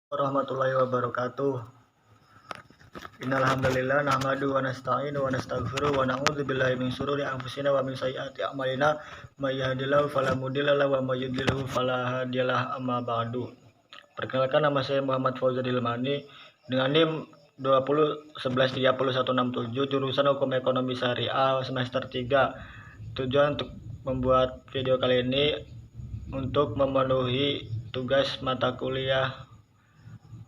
Warahmatullahi wabarakatuh. Innal hamdalillah nahmadu wa nasta'inu wa nastaghfiruh wa na'udzu billahi min shururi anfusina wa min sayyiati a'malina may yahdihillahu fala mudilla lahu wa may yudlil fala hadiyalah amma ba'du. Perkenalkan, nama saya Muhammad Fauzan Ilmani dengan NIM 20113167 jurusan Hukum Ekonomi Syariah semester 3. Tujuan untuk membuat video kali ini untuk memenuhi tugas mata kuliah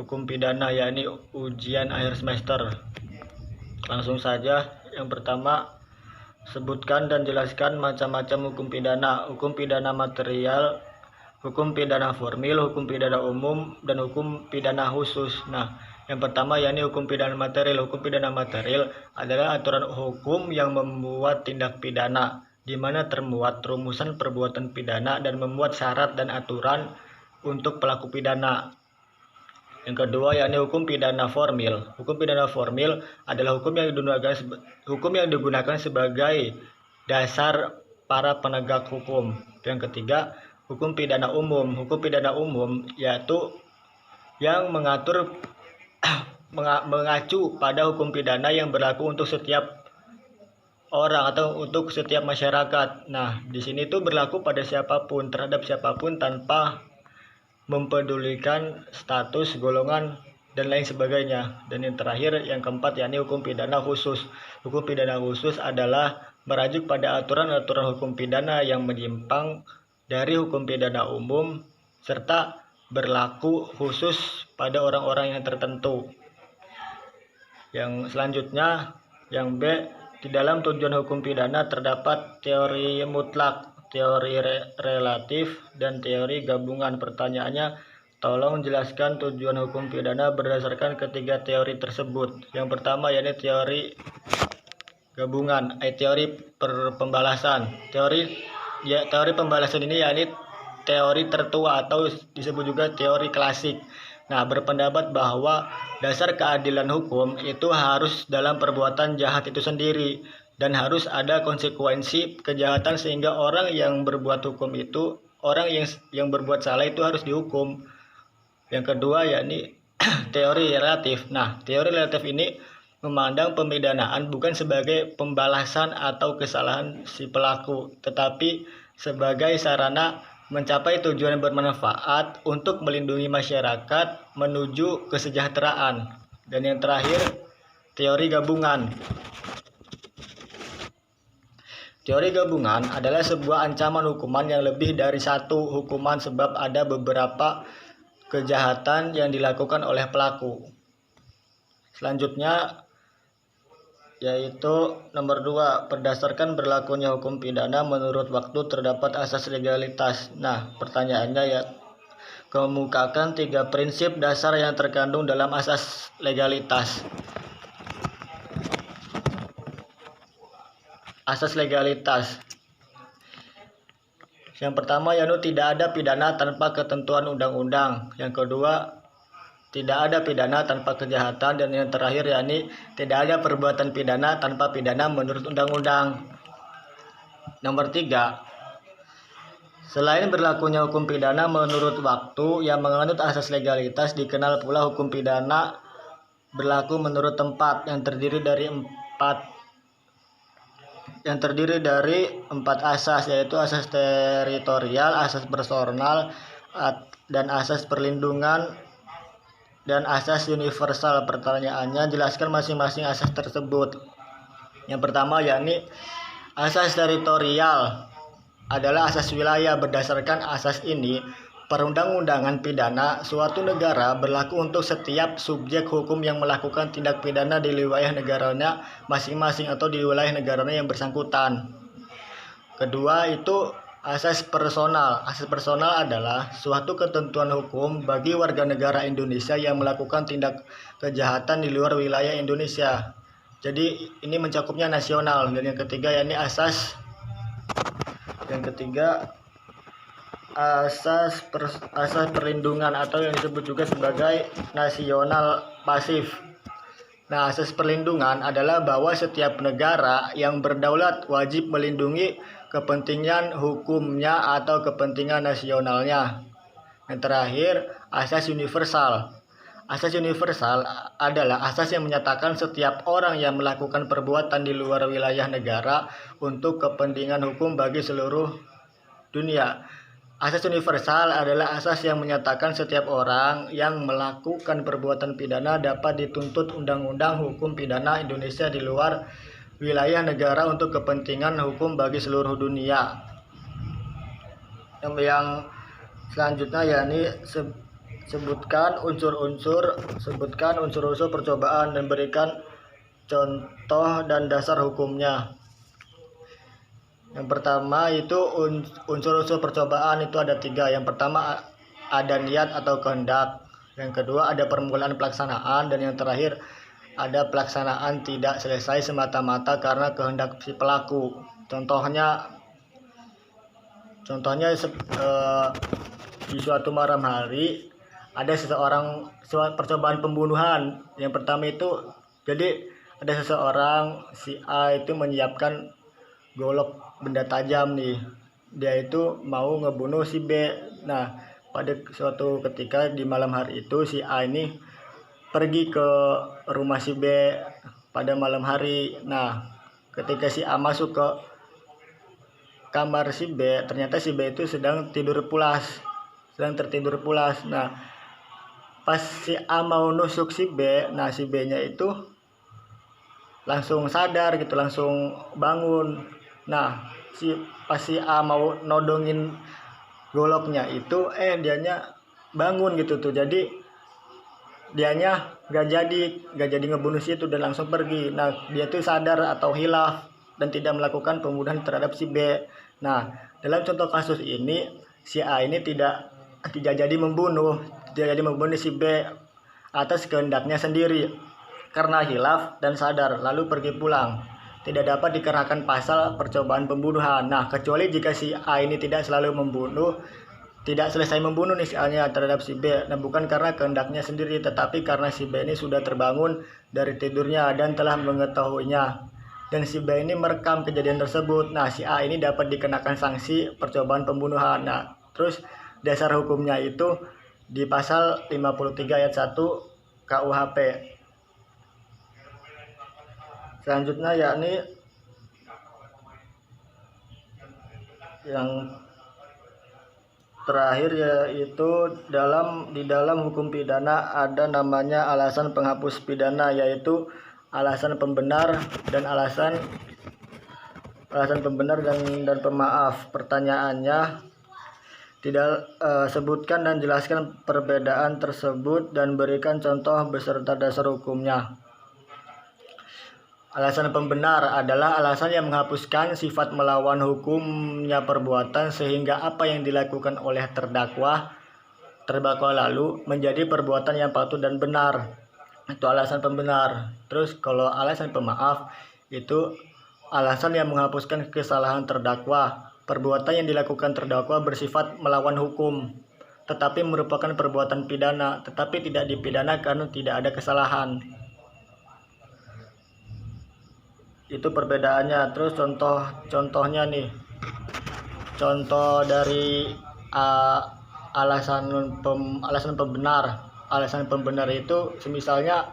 hukum pidana, yakni ujian akhir semester. Langsung saja, yang pertama, sebutkan dan jelaskan macam-macam hukum pidana: hukum pidana material, hukum pidana formil, hukum pidana umum, dan hukum pidana khusus. Nah, yang pertama yakni hukum pidana material. Hukum pidana material adalah aturan hukum yang membuat tindak pidana, di mana termuat rumusan perbuatan pidana dan memuat syarat dan aturan untuk pelaku pidana. Yang kedua yakni hukum pidana formil. Hukum pidana formil adalah hukum yang digunakan sebagai dasar para penegak hukum. Yang ketiga, hukum pidana umum. Hukum pidana umum yaitu yang mengatur mengacu pada hukum pidana yang berlaku untuk setiap orang atau untuk setiap masyarakat. Nah, di sini tuh berlaku pada siapapun, terhadap siapapun tanpa mempedulikan status, golongan, dan lain sebagainya. Dan yang terakhir, yang keempat, yakni hukum pidana khusus. Hukum pidana khusus adalah merujuk pada aturan-aturan hukum pidana yang menyimpang dari hukum pidana umum serta berlaku khusus pada orang-orang yang tertentu. Yang selanjutnya, yang B, di dalam tujuan hukum pidana terdapat teori mutlak, teori relatif, dan teori gabungan. Pertanyaannya, tolong jelaskan tujuan hukum pidana berdasarkan ketiga teori tersebut. Yang pertama yakni teori gabungan, teori pembalasan. Teori pembalasan ini yakni teori tertua atau disebut juga teori klasik. Nah, berpendapat bahwa dasar keadilan hukum itu harus dalam perbuatan jahat itu sendiri, dan harus ada konsekuensi kejahatan sehingga orang yang berbuat hukum itu, orang yang berbuat salah itu harus dihukum. Yang kedua yakni teori relatif. Nah, teori relatif ini memandang pemidanaan bukan sebagai pembalasan atau kesalahan si pelaku, tetapi sebagai sarana mencapai tujuan yang bermanfaat untuk melindungi masyarakat menuju kesejahteraan. Dan yang terakhir, teori gabungan. Teori gabungan adalah sebuah ancaman hukuman yang lebih dari satu hukuman sebab ada beberapa kejahatan yang dilakukan oleh pelaku. Selanjutnya yaitu nomor 2, berdasarkan berlakunya hukum pidana menurut waktu terdapat asas legalitas. Nah, pertanyaannya ya, kemukakan 3 prinsip dasar yang terkandung dalam asas legalitas. Asas legalitas. Yang pertama yaitu tidak ada pidana tanpa ketentuan undang-undang. Yang kedua, tidak ada pidana tanpa kejahatan. Dan yang terakhir yakni tidak ada perbuatan pidana tanpa pidana menurut undang-undang. Nomor 3, selain berlakunya hukum pidana menurut waktu yang menganut asas legalitas, dikenal pula hukum pidana berlaku menurut tempat yang terdiri dari empat asas, yaitu asas teritorial, asas personal, dan asas perlindungan, dan asas universal. Pertanyaannya, jelaskan masing-masing asas tersebut. Yang pertama yakni asas teritorial adalah asas wilayah. Berdasarkan asas ini, perundang-undangan pidana suatu negara berlaku untuk setiap subjek hukum yang melakukan tindak pidana di wilayah negaranya masing-masing atau di wilayah negaranya yang bersangkutan. Kedua itu asas personal. Asas personal adalah suatu ketentuan hukum bagi warga negara Indonesia yang melakukan tindak kejahatan di luar wilayah Indonesia. Jadi ini mencakupnya nasional. Dan yang ketiga yakni asas perlindungan atau yang disebut juga sebagai nasional pasif. Nah, asas perlindungan adalah bahwa setiap negara yang berdaulat wajib melindungi kepentingan hukumnya atau kepentingan nasionalnya. Yang terakhir, asas universal. Asas universal adalah asas yang menyatakan setiap orang yang melakukan perbuatan di luar wilayah negara untuk kepentingan hukum bagi seluruh dunia. Asas universal adalah asas yang menyatakan setiap orang yang melakukan perbuatan pidana dapat dituntut undang-undang hukum pidana Indonesia di luar wilayah negara untuk kepentingan hukum bagi seluruh dunia. Yang selanjutnya yakni sebutkan unsur-unsur percobaan dan berikan contoh dan dasar hukumnya. Yang pertama itu unsur-unsur percobaan itu ada 3. Yang pertama ada niat atau kehendak. Yang kedua ada permulaan pelaksanaan, dan yang terakhir ada pelaksanaan tidak selesai semata-mata karena kehendak si pelaku. Contohnya di suatu malam hari ada percobaan pembunuhan. Yang pertama itu, jadi ada seseorang si A itu menyiapkan golok benda tajam nih. Dia itu mau ngebunuh si B. Nah, pada suatu ketika di malam hari itu si A ini pergi ke rumah si B pada malam hari. Nah, ketika si A masuk ke kamar si B, ternyata si B itu sedang tertidur pulas. Nah, pas si A mau nusuk si B, nah si B-nya itu langsung sadar gitu, langsung bangun. Nah, pas si A mau nodongin goloknya itu, dianya bangun gitu tuh. Jadi dianya gak jadi ngebunuh si itu dan langsung pergi. Nah, dia tuh sadar atau hilaf dan tidak melakukan pembunuhan terhadap si B. Nah, dalam contoh kasus ini si A ini tidak jadi membunuh si B atas kehendaknya sendiri karena hilaf dan sadar lalu pergi pulang. Tidak dapat dikenakan pasal percobaan pembunuhan. Nah, kecuali jika si A ini tidak selesai membunuh nih si A-nya terhadap si B. Nah, bukan karena kehendaknya sendiri, tetapi karena si B ini sudah terbangun dari tidurnya dan telah mengetahuinya. Dan si B ini merekam kejadian tersebut. Nah, si A ini dapat dikenakan sanksi percobaan pembunuhan. Nah, terus dasar hukumnya itu di pasal 53 ayat 1 KUHP. Selanjutnya yakni yang terakhir yaitu di dalam hukum pidana ada namanya alasan penghapus pidana, yaitu alasan pembenar dan alasan pembenar dan pemaaf. Pertanyaannya, tidak sebutkan dan jelaskan perbedaan tersebut dan berikan contoh beserta dasar hukumnya. Alasan pembenar adalah alasan yang menghapuskan sifat melawan hukumnya perbuatan sehingga apa yang dilakukan oleh terdakwa lalu menjadi perbuatan yang patut dan benar. Itu alasan pembenar. Terus kalau alasan pemaaf itu alasan yang menghapuskan kesalahan terdakwa. Perbuatan yang dilakukan terdakwa bersifat melawan hukum, tetapi merupakan perbuatan pidana, tetapi tidak dipidana karena tidak ada kesalahan. Itu perbedaannya. Terus contohnya nih. Contoh dari alasan pembenar. Alasan pembenar itu semisalnya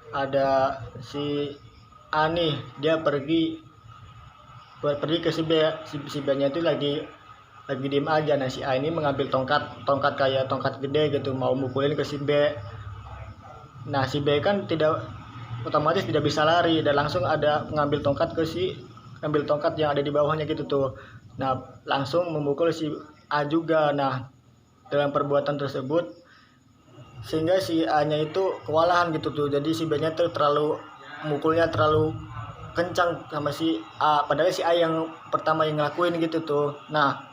ada si A nih, dia pergi ke si B. Si B-nya itu lagi diem aja. Nah, si A ini mengambil tongkat kayak tongkat gede gitu, mau mukulin ke si B. Nah, si B kan otomatis tidak bisa lari dan langsung ada ngambil tongkat yang ada di bawahnya gitu tuh. Nah, langsung memukul si A juga. Nah, dalam perbuatan tersebut sehingga si A-nya itu kewalahan gitu tuh. Jadi si B-nya tuh mukulnya terlalu kencang sama si A, padahal si A yang pertama yang ngelakuin gitu tuh. Nah,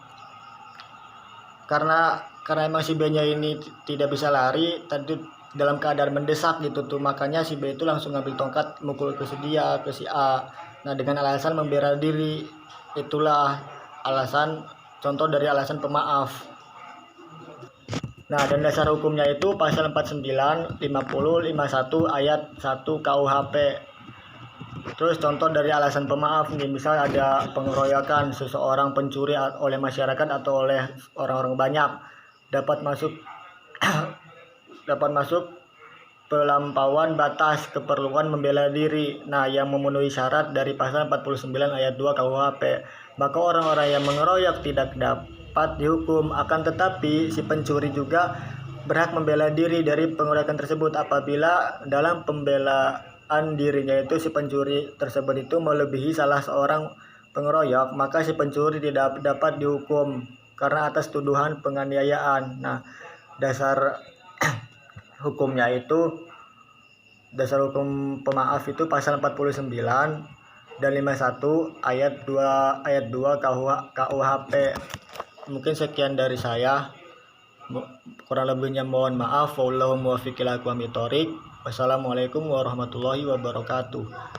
karena emang si B-nya ini tidak bisa lari, tadi dalam keadaan mendesak gitu tuh, makanya si B itu langsung ngambil tongkat mukul ke si A. Nah, dengan alasan membela diri. Itulah contoh dari alasan pemaaf. Nah, dan dasar hukumnya itu pasal 49, 50, 51 ayat 1 KUHP. Terus contoh dari alasan pemaaf nih, misal ada pengeroyokan, seseorang pencuri oleh masyarakat atau oleh orang-orang banyak dapat masuk pelampauan batas keperluan membela diri, nah yang memenuhi syarat dari pasal 49 ayat 2 KUHP, maka orang-orang yang mengeroyok tidak dapat dihukum. Akan tetapi si pencuri juga berhak membela diri dari pengeroyokan tersebut apabila dalam pembelaan dirinya itu si pencuri tersebut itu melebihi salah seorang pengeroyok, maka si pencuri tidak dapat dihukum karena atas tuduhan penganiayaan. Nah, dasar hukumnya itu, dasar hukum pemaaf itu pasal 49 dan 51 ayat 2 KUHP. Mungkin sekian dari saya. Kurang lebihnya mohon maaf. Wallahu muwaffiq ila aqwamit thoriq. Wassalamualaikum warahmatullahi wabarakatuh.